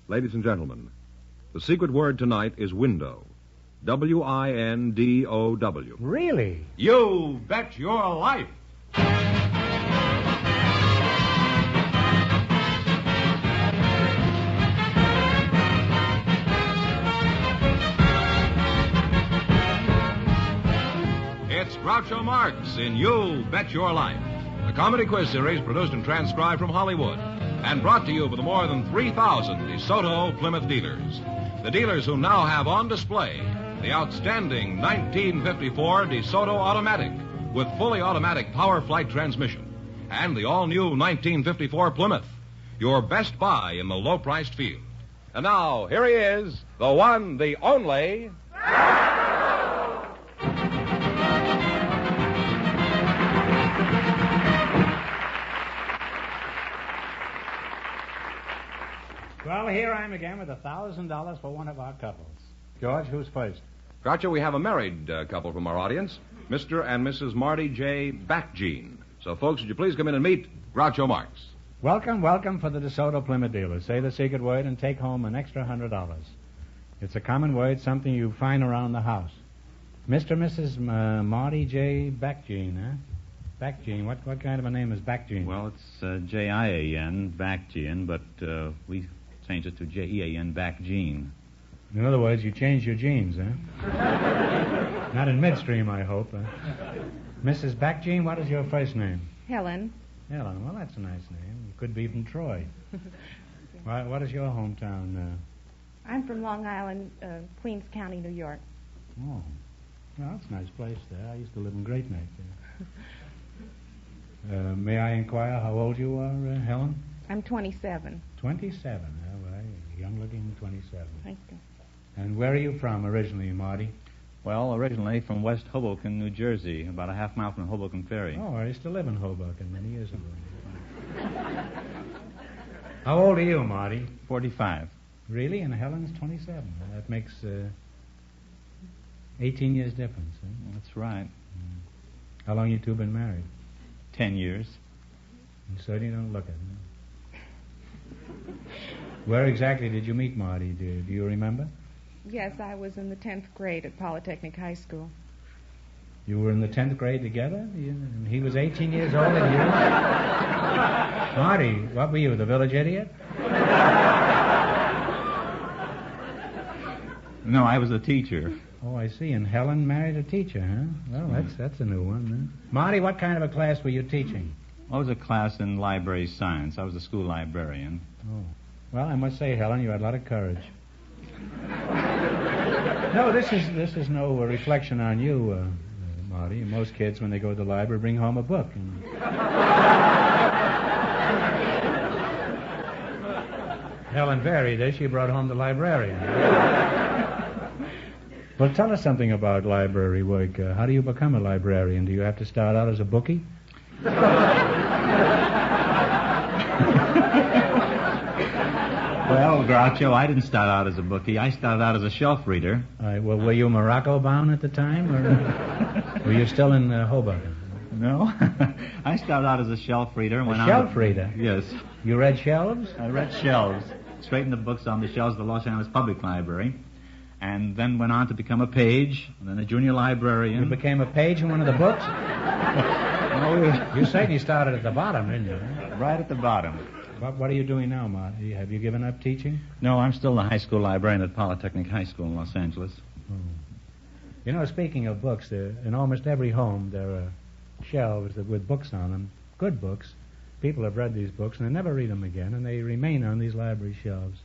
Ladies and gentlemen, the secret word tonight is window. W-I-N-D-O-W. Really? You bet your life. It's Groucho Marx in You Bet Your Life, a comedy quiz series produced and transcribed from Hollywood and brought to you by the more than 3,000 DeSoto Plymouth dealers. The dealers who now have on display the outstanding 1954 DeSoto Automatic with fully automatic power flight transmission and the all-new 1954 Plymouth, your best buy in the low-priced field. And now, here he is, the one, the only... Well, here I am again with $1,000 for one of our couples. George, who's first? Groucho, we have a married couple from our audience, Mr. and Mrs. Marty J. Backjean. So, folks, would you please come in and meet Groucho Marx? Welcome for the DeSoto Plymouth dealers. Say the secret word and take home an extra $100. It's a common word, something you find around the house. Mr. and Mrs. Marty J. Backjean, huh? Backjean. What kind of a name is Backjean? Well, it's J-I-A-N, Backjean, but we changed it to J-E-A-N, Backjean. In other words, you changed your genes, huh? Not in midstream, I hope. Mrs. Backjean, what is your first name? Helen. Helen. Well, that's a nice name. It could be from Troy. What is your hometown? I'm from Long Island, Queens County, New York. Oh. Well, that's a nice place there. I used to live in Great Neck there. May I inquire how old you are, Helen? I'm 27. 27. Oh, well, young-looking 27. Thank you. And where are you from originally, Marty? Well, originally from West Hoboken, New Jersey, about a half mile from Hoboken Ferry. Oh, I used to live in Hoboken many years ago. How old are you, Marty? 45. Really? And Helen's 27. Well, that makes 18 years difference, huh? That's right. How long you two been married? 10 years. You certainly don't look it, huh? Where exactly did you meet Marty? Do you remember? Yes, I was in the 10th grade at Polytechnic High School. You were in the 10th grade together? And he was 18 years older than you? Marty, what were you, the village idiot? No, I was a teacher. Oh, I see. And Helen married a teacher, huh? Well, that's a new one, huh? Marty, what kind of a class were you teaching? I was a class in library science. I was a school librarian. Oh. Well, I must say, Helen, you had a lot of courage. No, this is no reflection on you, Marty. Most kids, when they go to the library, bring home a book. And... Helen varied this. She brought home the librarian. Well, tell us something about library work. How do you become a librarian? Do you have to start out as a bookie? Well, Groucho, I didn't start out as a bookie. I started out as a shelf reader. Well, were you Morocco-bound at the time, or were you still in Hoboken? No. I started out as a shelf reader. And shelf reader? Yes. You read shelves? I read shelves. Straightened the books on the shelves of the Los Angeles Public Library. And then went on to become a page, and then a junior librarian. You became a page in one of the books? You certainly started at the bottom, didn't you? Right at the bottom. What are you doing now, Marty? Have you given up teaching? No, I'm still the high school librarian at Polytechnic High School in Los Angeles. Oh. You know, speaking of books, in almost every home there are shelves with books on them, good books. People have read these books, and they never read them again, and they remain on these library shelves.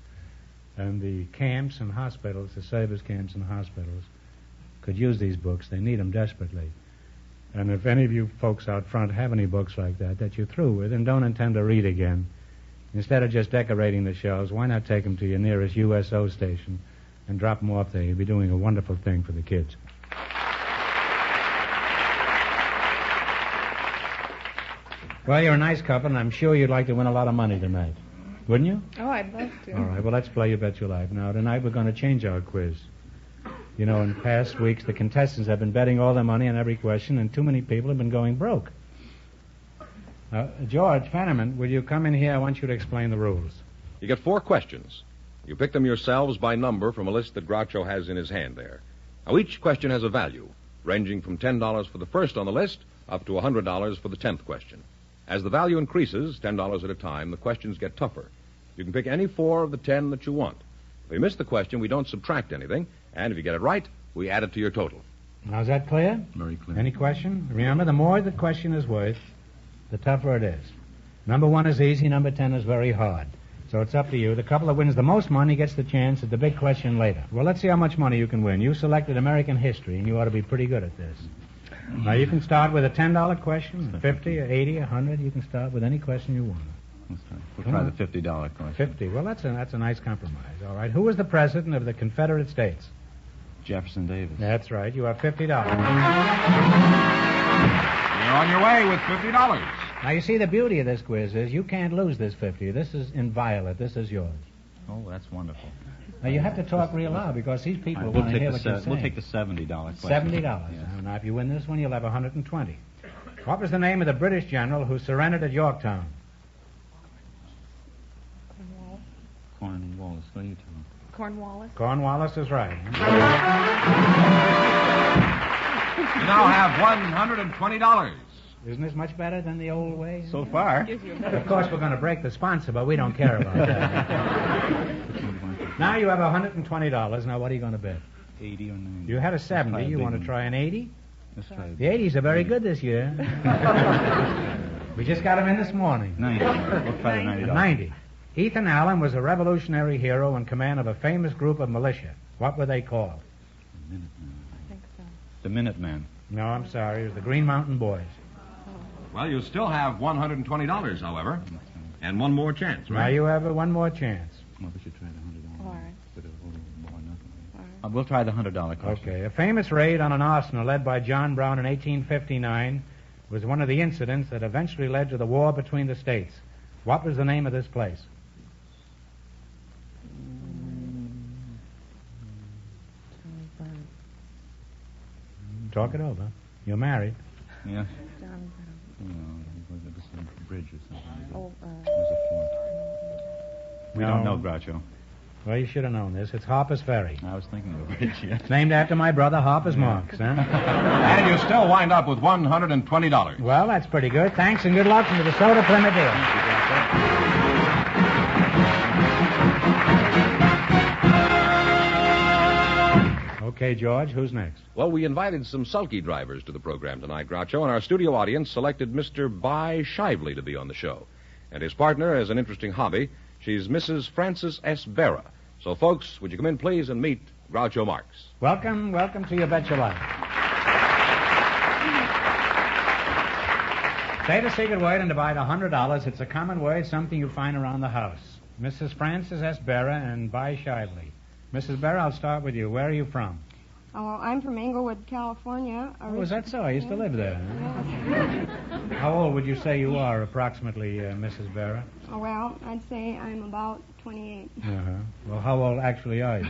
And the camps and hospitals, the service camps and hospitals, could use these books. They need them desperately. And if any of you folks out front have any books like that you're through with and don't intend to read again, instead of just decorating the shelves, why not take them to your nearest USO station and drop them off there? You'll be doing a wonderful thing for the kids. Well, you're a nice couple, and I'm sure you'd like to win a lot of money tonight. Wouldn't you? Oh, I'd love to. All right, well, let's play You Bet Your Life. Now, tonight we're going to change our quiz. You know, in past weeks, the contestants have been betting all their money on every question, and too many people have been going broke. George Fenneman, will you come in here? I want you to explain the rules. You get 4 questions. You pick them yourselves by number from a list that Groucho has in his hand there. Now, each question has a value, ranging from $10 for the first on the list up to $100 for the 10th question. As the value increases, $10 at a time, the questions get tougher. You can pick any 4 of the 10 that you want. If you miss the question, we don't subtract anything, and if you get it right, we add it to your total. Now, is that clear? Very clear. Any question? Remember, the more the question is worth, the tougher it is. Number 1 is easy, number 10 is very hard. So it's up to you. The couple that wins the most money gets the chance at the big question later. Well, let's see how much money you can win. You selected American history, and you ought to be pretty good at this. Now, you can start with a $10 question, 50 or 80, 100. You can start with any question you want. We'll try the $50 question. 50. Well, that's a nice compromise. All right. Who was the president of the Confederate States? Jefferson Davis. That's right. You have $50. You're on your way with $50. Now, you see, the beauty of this quiz is you can't lose this 50. This is inviolate. This is yours. Oh, that's wonderful. Now, you have to talk real loud because these people want to hear what you're saying. We'll take the $70 question. $70. Yes. Now, if you win this one, you'll have 120. What was the name of the British general who surrendered at Yorktown? Cornwallis. What are you talking? Cornwallis. Cornwallis is right. You now have $120. Isn't this much better than the old way? So far. Of course, we're going to break the sponsor, but we don't care about that. Now you have $120. Now, what are you going to bet? 80 or 90. You had a 70. You want to try an 80? Let's try The 80s are very good this year. We just got them in this morning. 90. We'll try the $90. 90. Ethan Allen was a revolutionary hero in command of a famous group of militia. What were they called? I think so. The Minutemen. No, I'm sorry. It was the Green Mountain Boys. Well, you still have $120, however, and one more chance, Now right? you have one more chance. Well, we should try the $100. All right. We'll try the $100 question. Okay. A famous raid on an arsenal led by John Brown in 1859 was one of the incidents that eventually led to the war between the states. What was the name of this place? Talk it over. You're married. Yeah. John It was a bridge or something. Oh, It was a fort. We don't know, Groucho. Well, you should have known this. It's Harper's Ferry. I was thinking of a bridge, yes. It's named after my brother Harper's Marx, huh? And you still wind up with $120. Well, that's pretty good. Thanks and good luck from the DeSoto Plymouth deal. Okay, George, who's next? Well, we invited some sulky drivers to the program tonight, Groucho, and our studio audience selected Mr. Bai Shively to be on the show. And his partner has an interesting hobby. She's Mrs. Frances S. Berra. So, folks, would you come in, please, and meet Groucho Marx? Welcome to You Bet Your Life. Say the secret word and divide $100. It's a common word, something you find around the house. Mrs. Frances S. Berra and Bai Shively. Mrs. Berra, I'll start with you. Where are you from? Oh, I'm from Inglewood, California. Oh, is that so? I used to live there. Yeah. How old would you say you are, approximately, Mrs. Berra? Oh, well, I'd say I'm about 28. Uh-huh. Well, how old actually are you?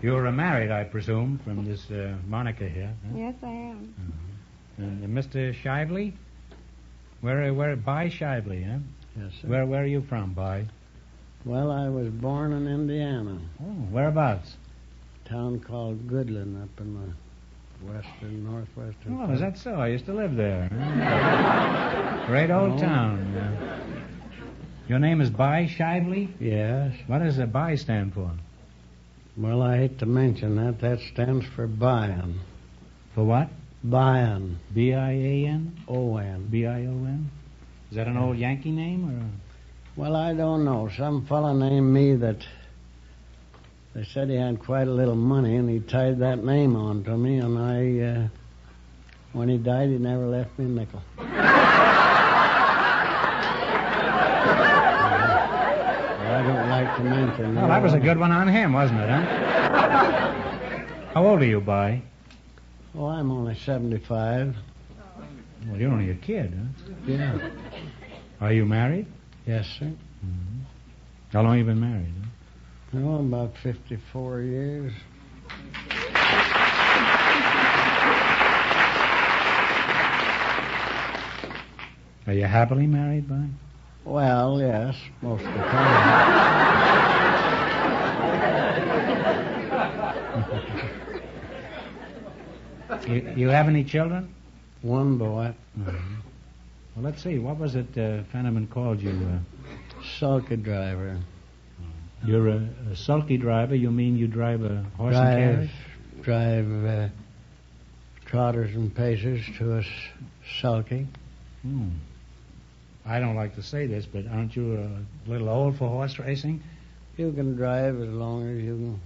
You're married, I presume, from this moniker here. Huh? Yes, I am. Uh-huh. And Mr. Shively? Where, Bai Shively, huh? Yes, sir. Where are you from, Bai? Well, I was born in Indiana, Oh, whereabouts? a town called Goodland up in the northwestern. Oh, is that so? I used to live there. Huh? Great old town. Your name is Bai Shively? Yes. What does Bai stand for? Well, I hate to mention that. That stands for Bion. For what? Bion. B-I-A-N? O-N. B-I-O-N? Is that an old Yankee name or? Well, I don't know. Some fella named me that they said he had quite a little money, and he tied that name on to me, and when he died, he never left me a nickel. I don't like to mention that. Well, that was a good one on him, wasn't it, huh? How old are you, Bai? Oh, I'm only 75. Well, you're only a kid, huh? Yeah. Are you married? Yes, sir. Mm-hmm. How long have you been married, huh? Oh, about 54 years. Are you happily married, Bai? Well, yes, most of the time. You have any children? One boy. Well, let's see. What was it Fenneman called you? Sulky driver. You're a sulky driver. You mean you drive a horse and carriage? Drive trotters and pacers to a sulky. I don't like to say this, but aren't you a little old for horse racing? You can drive as long as you can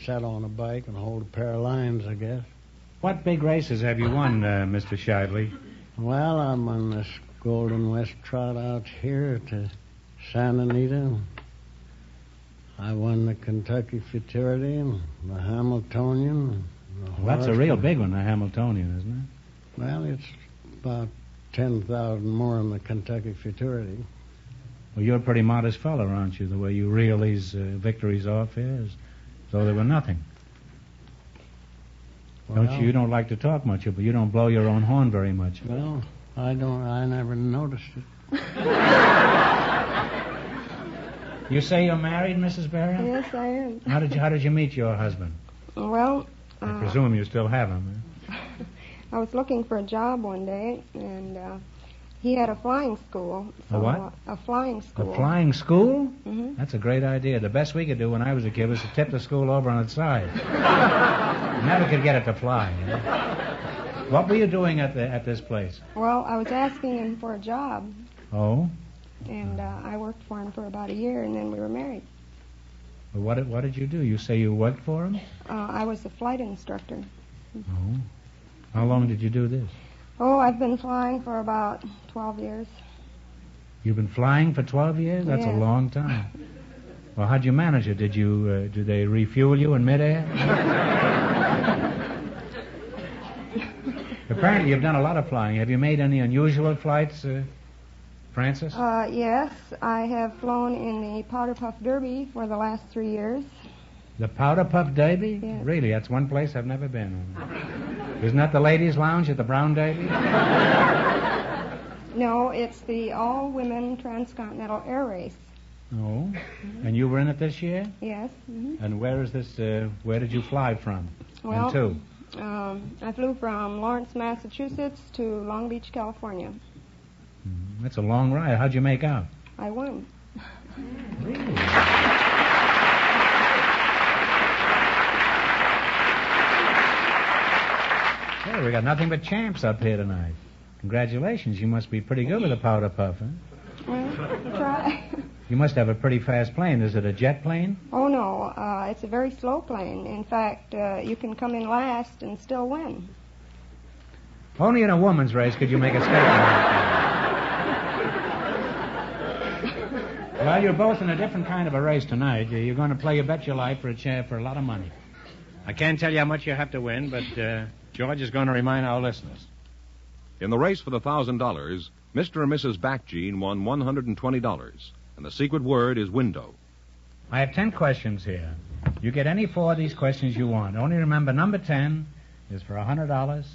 sit on a bike and hold a pair of lines, I guess. What big races have you won, Mr. Shively? Well, I'm on this Golden West Trot out here to Santa Anita. I won the Kentucky Futurity and the Hamiltonian. Well, that's a real big one, the Hamiltonian, isn't it? Well, it's about 10,000 more than the Kentucky Futurity. Well, you're a pretty modest fellow, aren't you, the way you reel these victories off here, as though they were nothing. Well, You don't like to talk much, but you don't blow your own horn very much. Well, I never noticed it. You say you're married, Mrs. Barron? Yes, I am. How did you meet your husband? Well, I presume you still have him. I was looking for a job one day, and he had a flying school. So, A what? A flying school. A flying school? Mm-hmm. That's a great idea. The best we could do when I was a kid was to tip the school over on its side. Never could get it to fly. What were you doing at this place? Well, I was asking him for a job, Oh? and I worked for him for about a year, and then we were married. Well, what did you do? You say you worked for him? I was a flight instructor. Oh. How long did you do this? Oh, I've been flying for about 12 years. You've been flying for 12 years? That's a Yes. long time. Well, how'd you manage it? Did they refuel you in midair? Apparently you've done a lot of flying. Have you made any unusual flights, Francis? Yes, I have flown in the Powder Puff Derby for the last 3 years. The Powder Puff Derby? Yes. Really, that's one place I've never been. Isn't that the ladies' lounge at the Brown Derby? No, it's the all-women transcontinental air race. Oh. And you were in it this year? Yes. Mm-hmm. And where is this, where did you fly from? Well, and to? I flew from Lawrence, Massachusetts to Long Beach, California. That's a long ride. How'd you make out? I won. Really? Hey, we got nothing but champs up here tonight. Congratulations. You must be pretty good with a powder puff, huh? Well, try. You must have a pretty fast plane. Is it a jet plane? Oh, no. It's a very slow plane. In fact, you can come in last and still win. Only in a woman's race could you make a statement like that. Well, you're both in a different kind of a race tonight. You're going to play You Bet Your Life for a lot of money. I can't tell you how much you have to win, but George is going to remind our listeners. In the race for the $1,000, Mr. and Mrs. Backgene won $120, and the secret word is window. I have 10 questions here. You get any 4 of these questions you want. Only remember, number 10 is for $100,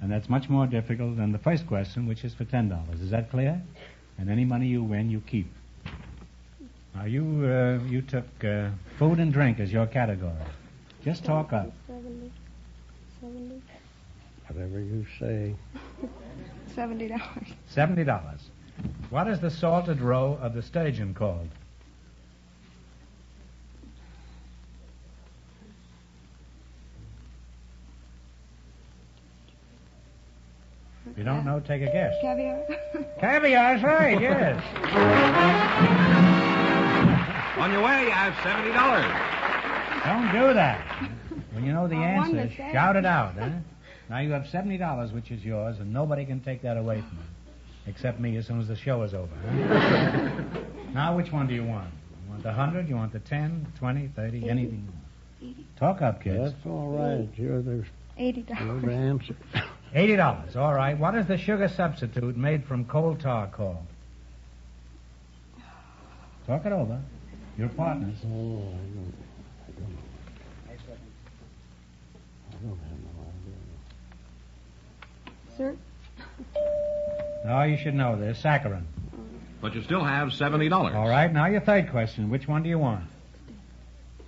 and that's much more difficult than the first question, which is for $10. Is that clear? And any money you win, you keep. Now, you took food and drink as your category. Just talk up. 70. Whatever you say. $70. $70. What is the salted roe of the sturgeon called? If you don't know, take a guess. Caviar? Caviar's right, yes. On your way, you have $70. Don't do that. When you know the I won answer, the same. shout it out, huh? Now you have $70, which is yours, and nobody can take that away from you. Except me as soon as the show is over. Huh? Now, which one do you want? You want the 100? You want the 10, 20, 30, 80. anything? Talk up, kids. That's all right. You're the $80. answer. $80. All right. What is the sugar substitute made from coal tar called? Talk it over. Your partners. Oh, I don't have no idea. Sir? No, you should know this. Saccharin. But you still have $70. All right, now your third question. Which one do you want?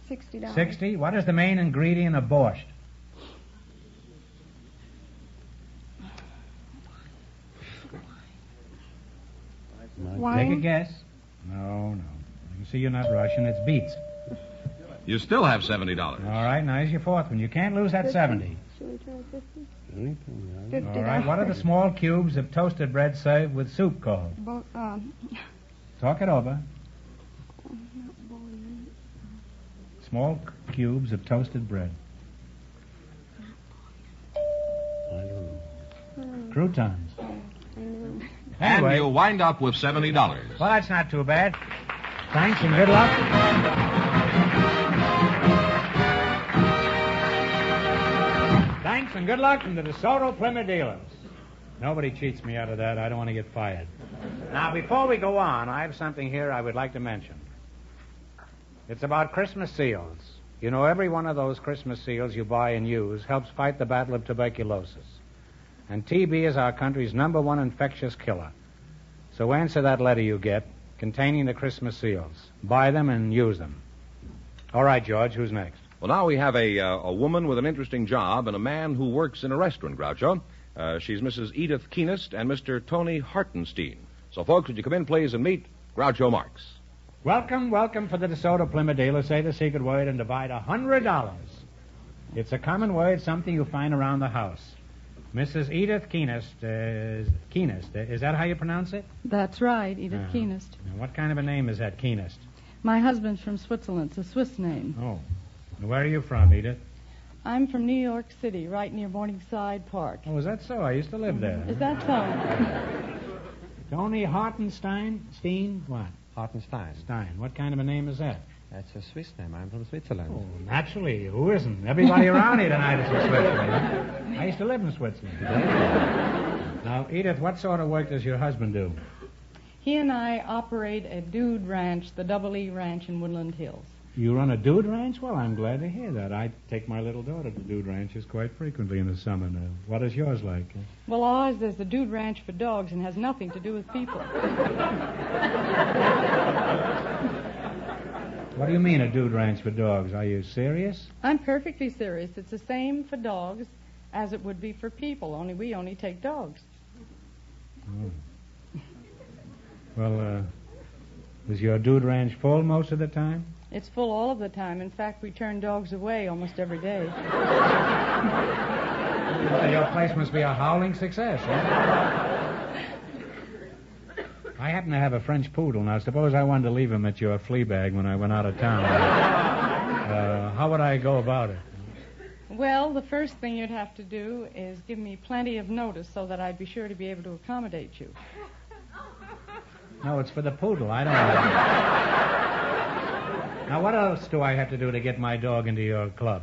$60. 60? What is the main ingredient of borscht? Wine? Take a guess. No. I can see you're not Russian. It's beets. You still have $70. All right, now here's your fourth one. You can't lose that 70. Should we try 50? Anything, All right, what are the small cubes of toasted bread served with soup called? Talk it over. Small cubes of toasted bread. I don't know. Croutons. And Anyway, you wind up with $70. well, that's not too bad. Thanks and good luck. Thanks and good luck from the DeSoto Plymouth dealers. Nobody cheats me out of that. I don't want to get fired. Now, before we go on, I have something here I would like to mention. It's about Christmas seals. You know, every one of those Christmas seals you buy and use helps fight the battle of tuberculosis. And TB is our country's #1 infectious killer. So answer that letter you get containing the Christmas seals. Buy them and use them. All right, George, who's next? Well, now we have a woman with an interesting job and a man who works in a restaurant, Groucho. She's Mrs. Edith Keenest and Mr. Tony Hartenstein. So, folks, would you come in, please, and meet Groucho Marx. Welcome for the DeSoto Plymouth dealer. Say the secret word and divide $100. It's a common word, something you find around the house. Mrs. Edith Keenest, is that how you pronounce it? That's right, Edith Keenest. Now, what kind of a name is that, Keenest? My husband's from Switzerland. It's a Swiss name. Oh. And where are you from, Edith? I'm from New York City, right near Morningside Park. Oh, is that so? I used to live there. Is that so? Tony Hartenstein? What? Hartenstein. Stein. What kind of a name is that? That's a Swiss name. I'm from Switzerland. Oh, naturally. Who isn't? Everybody around here tonight is from Switzerland. I used to live in Switzerland. Now, Edith, what sort of work does your husband do? He and I operate a dude ranch, the Double E Ranch in Woodland Hills. You run a dude ranch? Well, I'm glad to hear that. I take my little daughter to dude ranches quite frequently in the summer now. What is yours like? Well, ours is the dude ranch for dogs and has nothing to do with people. What do you mean, a dude ranch for dogs? Are you serious? I'm perfectly serious. It's the same for dogs as it would be for people, only we only take dogs. Oh. Well, is your dude ranch full most of the time? It's full all of the time. In fact, we turn dogs away almost every day. Well, your place must be a howling success, huh? I happen to have a French poodle. Now, suppose I wanted to leave him at your flea bag when I went out of town. How would I go about it? Well, the first thing you'd have to do is give me plenty of notice so that I'd be sure to be able to accommodate you. No, it's for the poodle. I don't know. Now, what else do I have to do to get my dog into your club?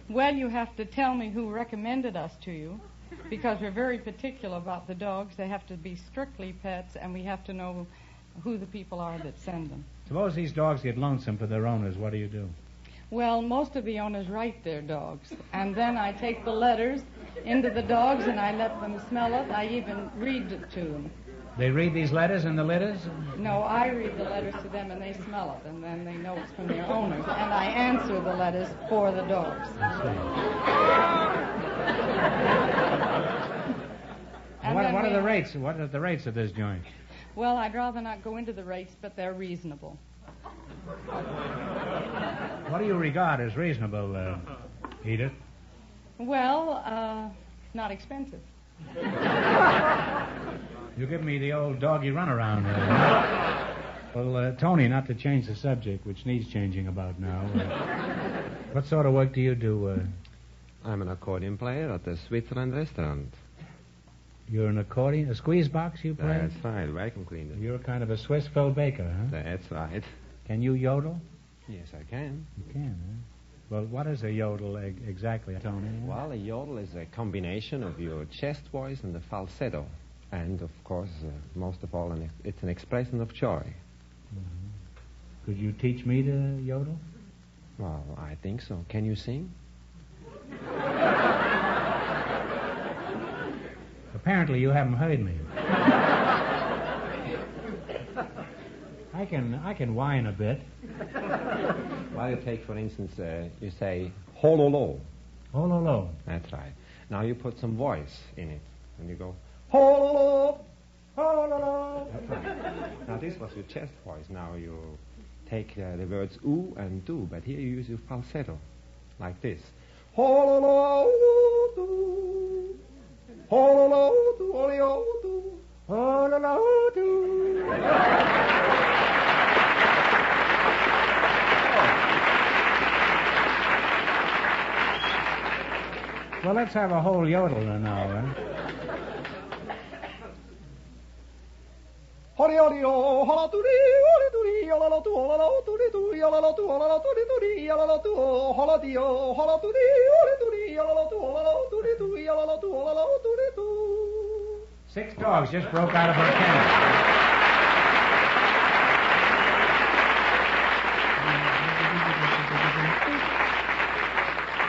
Well, you have to tell me who recommended us to you, because we're very particular about the dogs. They have to be strictly pets, and we have to know who the people are that send them. Suppose these dogs get lonesome for their owners. What do you do? Well, most of the owners write their dogs, and then I take the letters into the dogs, and I let them smell it. I even read it to them. They read these letters in the litters? No, I read the letters to them, and they smell it, and then they know it's from their owners. And I answer the letters for the dogs. What are the rates? What are the rates of this joint? Well, I'd rather not go into the rates, but they're reasonable. What do you regard as reasonable, Edith? Well, not expensive. You give me the old doggy runaround. Well, Tony, not to change the subject, which needs changing about now. What sort of work do you do? I'm an accordion player at the Switzerland restaurant. You're an accordion, a squeeze box you play? That's right, vacuum cleaner. You're kind of a Swiss Phil Baker, huh? That's right. Can you yodel? Yes, I can. You can, huh? Well, what is a yodel exactly, Tony? Well, a yodel is a combination of your chest voice and the falsetto. And, of course, most of all, it's an expression of joy. Mm-hmm. Could you teach me to yodel? Well, I think so. Can you sing? Apparently you haven't heard me. I can whine a bit. Well, you take, for instance, you say, hololo. Hololo. That's right. Now you put some voice in it, and you go, hololo, hololo. That's right. Now this was your chest voice. Now you take the words oo and do, but here you use your falsetto, like this. Hololo, do, hololo, do, olio, do, hololo, do. Well, let's have a whole yodel now, eh? Six dogs just broke out of her kennel.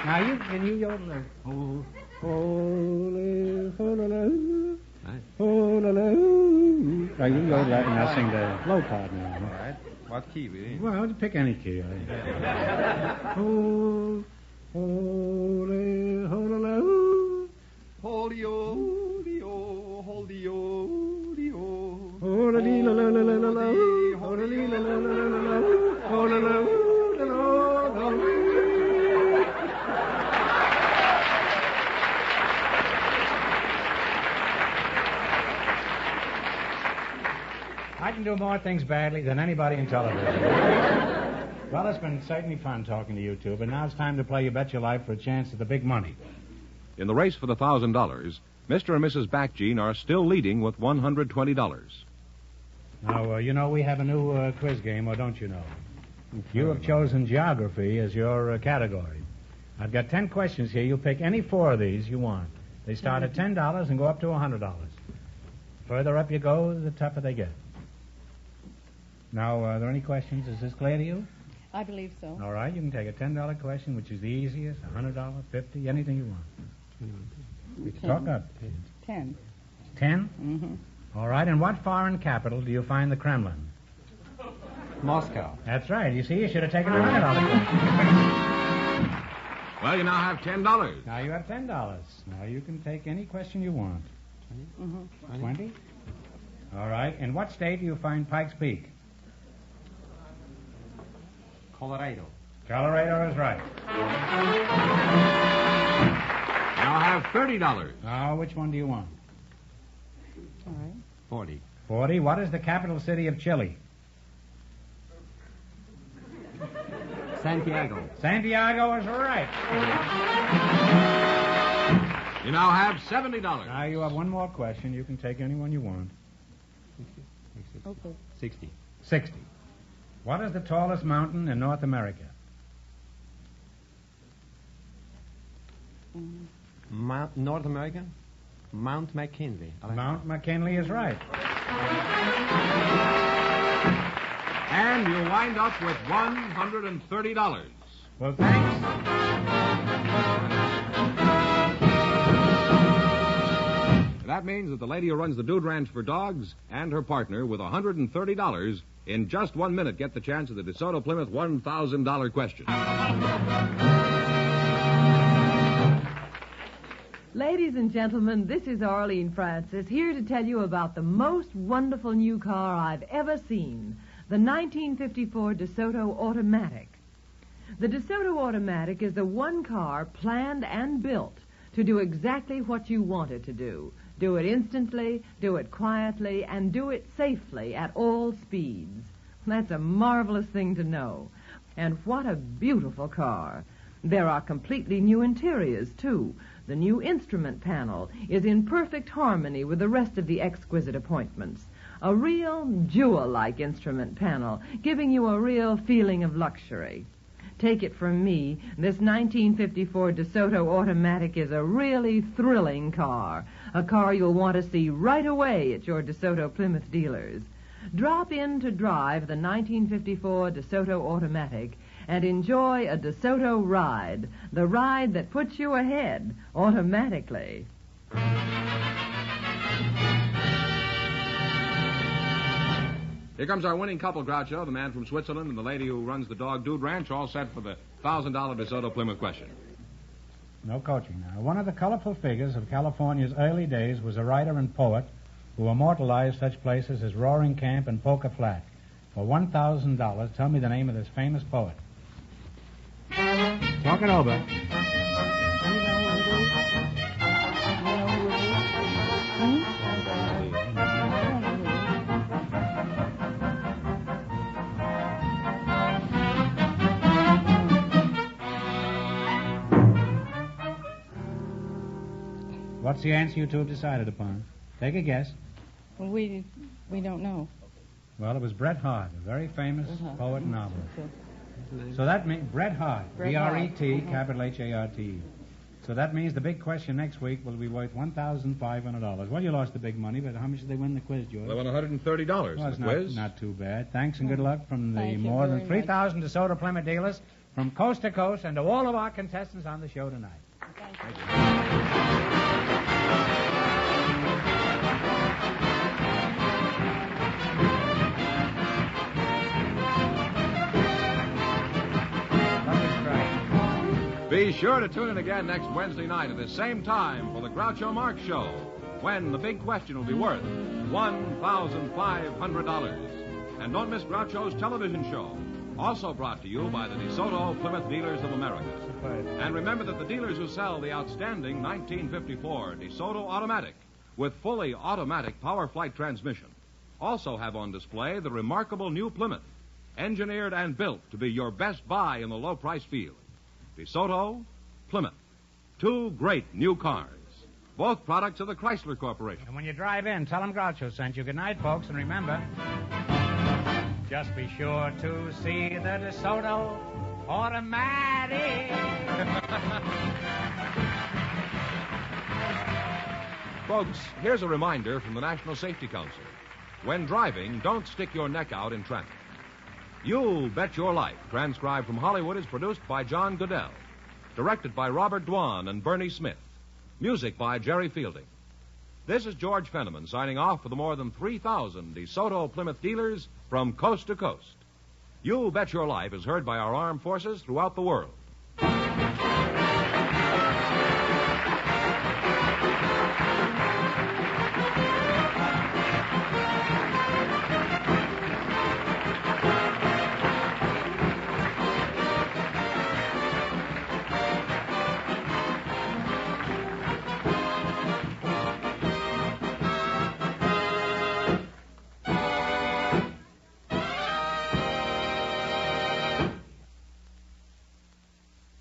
Now can you yodel there? Now you yodel that and I'll sing the low part now. All right. What key? Well, pick any key. I can do more things badly than anybody in television. Well, it's been certainly fun talking to you two, but now it's time to play You Bet Your Life for a chance at the big money. In the race for the $1,000, Mr. and Mrs. Backgene are still leading with $120. Now, you know we have a new quiz game, or don't you know? You have chosen geography as your category. I've got 10 questions here. You'll pick any 4 of these you want. They start at $10 and go up to $100. Further up you go, the tougher they get. Now, are there any questions? Is this clear to you? I believe so. All right, you can take a $10 question, which is the easiest, $100, $50, anything you want. Talk up. 10. 10? Mm-hmm. All right, in what foreign capital do you find the Kremlin? Moscow. That's right. You see, you should have taken a $100 question. Well, you now have $10. Now you have $10. Now you can take any question you want. 20? All right. In what state do you find Pikes Peak? Colorado. Colorado is right. Now have $30. Now, which one do you want? All right. 40. 40. What is the capital city of Chile? Santiago. Santiago is right. You now have $70. Now you have one more question. You can take any one you want. Okay. 60. 60. What is the tallest mountain in North America? North America? Mount McKinley. Mount McKinley is right. And you wind up with $130. Well, thanks. That means that the lady who runs the Dude Ranch for Dogs and her partner with $130 in just 1 minute get the chance of the DeSoto Plymouth $1,000 question. Ladies and gentlemen, this is Arlene Francis here to tell you about the most wonderful new car I've ever seen, the 1954 DeSoto Automatic. The DeSoto Automatic is the one car planned and built to do exactly what you want it to do. Do it instantly, do it quietly, and do it safely at all speeds. That's a marvelous thing to know. And what a beautiful car. There are completely new interiors, too. The new instrument panel is in perfect harmony with the rest of the exquisite appointments. A real jewel-like instrument panel, giving you a real feeling of luxury. Take it from me, this 1954 DeSoto Automatic is a really thrilling car. A car you'll want to see right away at your DeSoto Plymouth dealers. Drop in to drive the 1954 DeSoto Automatic and enjoy a DeSoto ride, the ride that puts you ahead automatically. Here comes our winning couple, Groucho, the man from Switzerland and the lady who runs the Dog Dude Ranch, all set for the $1,000 DeSoto Plymouth question. No coaching now. One of the colorful figures of California's early days was a writer and poet who immortalized such places as Roaring Camp and Poker Flat. For $1,000, tell me the name of this famous poet. Talk it over. What's the answer you two have decided upon? Take a guess. Well, we don't know. Well, it was Bret Harte, a very famous poet and novelist. So that means Bret Harte, B-R-E-T, capital H-A-R-T. So that means the big question next week will be worth $1,500. Well, you lost the big money, but how much did they win the quiz, George? They won $130 well, in the quiz. Not too bad. Thanks and good luck from the more than very 3,000 DeSoto Plymouth dealers from coast to coast and to all of our contestants on the show tonight. Thank you. Be sure to tune in again next Wednesday night at the same time for the Groucho Marx Show, when the big question will be worth $1,500. And don't miss Groucho's television show, also brought to you by the DeSoto Plymouth Dealers of America. And remember that the dealers who sell the outstanding 1954 DeSoto Automatic with fully automatic power flight transmission also have on display the remarkable new Plymouth, engineered and built to be your best buy in the low-price field. DeSoto, Plymouth. Two great new cars. Both products of the Chrysler Corporation. And when you drive in, tell them Groucho sent you. Good night, folks, and remember, just be sure to see the DeSoto Automatic. Folks, here's a reminder from the National Safety Council. When driving, don't stick your neck out in traffic. You'll Bet Your Life, transcribed from Hollywood, is produced by John Goodell. Directed by Robert Dwan and Bernie Smith. Music by Jerry Fielding. This is George Fenneman signing off for the more than 3,000 DeSoto Plymouth dealers from coast to coast. You'll Bet Your Life is heard by our armed forces throughout the world.